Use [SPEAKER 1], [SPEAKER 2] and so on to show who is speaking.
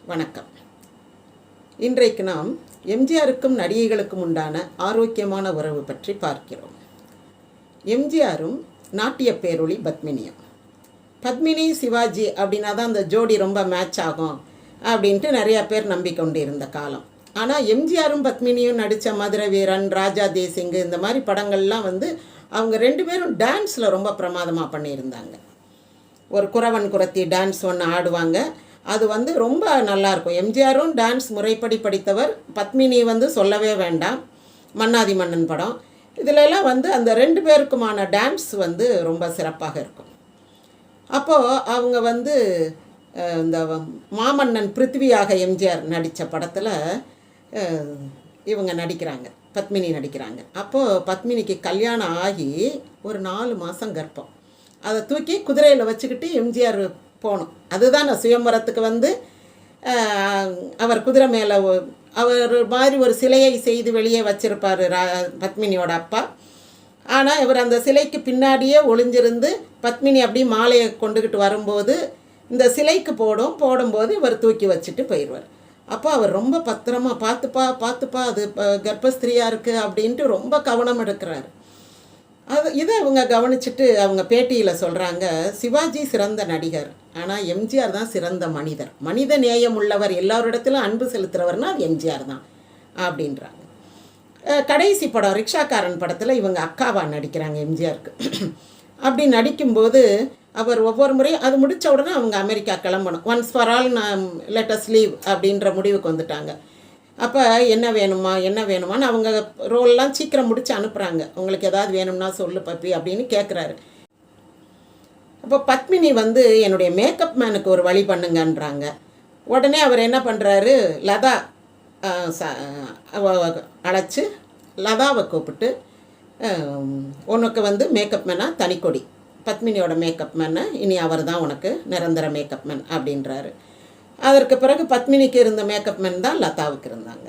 [SPEAKER 1] வணக்கம். இன்றைக்கு நாம் எம்ஜிஆருக்கும் நடிகைகளுக்கும் உண்டான ஆரோக்கியமான உறவு பற்றி பார்க்கிறோம். எம்ஜிஆரும் நாட்டிய பேரொளி பத்மினியும். பத்மினி சிவாஜி அப்படின்னா தான் அந்த ஜோடி ரொம்ப மேட்ச் ஆகும் அப்படின்ட்டு நிறையா பேர் நம்பிக்கொண்டு இருந்த காலம். ஆனால் எம்ஜிஆரும் பத்மினியும் நடித்த மதுரை வீரன், ராஜா தேசிங்கு இந்த மாதிரி படங்கள்லாம் அவங்க ரெண்டு பேரும் டான்ஸில் ரொம்ப பிரமாதமாக பண்ணியிருந்தாங்க. ஒரு குறவன் குறத்தி டான்ஸ் ஒன்று ஆடுவாங்க. அது ரொம்ப நல்லாயிருக்கும். எம்ஜிஆரும் டான்ஸ் முறைப்படி படித்தவர். பத்மினி சொல்லவே வேண்டாம், மன்னாதி மன்னன் படம். இதிலெல்லாம் அந்த ரெண்டு பேருக்குமான டான்ஸ் ரொம்ப சிறப்பாக இருக்கும். அப்போது அவங்க இந்த மாமன்னன் பிருத்திவியாக எம்ஜிஆர் நடித்த படத்தில் இவங்க நடிக்கிறாங்க, பத்மினி நடிக்கிறாங்க. அப்போது பத்மினிக்கு கல்யாணம் ஆகி ஒரு 4 மாதம் கர்ப்பம். அதை தூக்கி குதிரையில் வச்சுக்கிட்டு எம்ஜிஆர் போகணும். அதுதான் சுயம்பரத்துக்கு அவர் குதிரை மேலே அவர் மாதிரி ஒரு சிலையை செய்து வெளியே வச்சிருப்பார் பத்மினியோட அப்பா. ஆனால் இவர் அந்த சிலைக்கு பின்னாடியே ஒளிஞ்சிருந்து பத்மினி அப்படி மாலையை கொண்டுக்கிட்டு வரும்போது இந்த சிலைக்கு போடும்போது இவர் தூக்கி வச்சுட்டு போயிடுவார். அப்போ அவர் ரொம்ப பத்திரமா பார்த்துப்பா அது கர்ப்பஸ்திரியாக இருக்குது அப்படின்ட்டு ரொம்ப கவனம் எடுக்கிறார். இதை அவங்க கவனிச்சுட்டு அவங்க பேட்டியில் சொல்கிறாங்க, சிவாஜி சிறந்த நடிகர், ஆனால் எம்ஜிஆர் தான் சிறந்த மனிதர், மனித நேயம் உள்ளவர், எல்லாரிடத்திலும் அன்பு செலுத்துகிறவர்னா அது எம்ஜிஆர் தான் அப்படின்றாங்க. கடைசி படம் ரிக்ஷாக்காரன் படத்தில் இவங்க அக்காவா நடிக்கிறாங்க எம்ஜிஆருக்கு. அப்படி நடிக்கும்போது அவர் ஒவ்வொரு முறையும் அது முடித்த உடனே அவங்க அமெரிக்கா கிளம்பணும். ஒன்ஸ் ஃபார் ஆல் நான் லெட் அஸ் லீவ் அப்படின்ற முடிவுக்கு வந்துட்டாங்க. அப்போ என்ன வேணுமான்னு அவங்க ரோல்லாம் சீக்கிரம் முடித்து அனுப்புகிறாங்க. உங்களுக்கு ஏதாவது வேணும்னா சொல்லு பப்பி அப்படின்னு கேட்குறாரு. அப்போ பத்மினி என்னுடைய மேக்கப் மேனுக்கு ஒரு வழி பண்ணுங்கன்றாங்க. உடனே அவர் என்ன பண்ணுறாரு, லதா அழைச்சி லதாவை கூப்பிட்டு உனக்கு மேக்கப் மேனாக தனிக்கொடி, பத்மினியோட மேக்கப் மேனை இனி அவர் தான் உனக்கு நிரந்தர மேக்கப் மேன் அப்படின்றாரு. அதற்கு பிறகு பத்மினிக்கு இருந்த மேக்கப் மேன் தான் லதாவுக்கு இருந்தாங்க.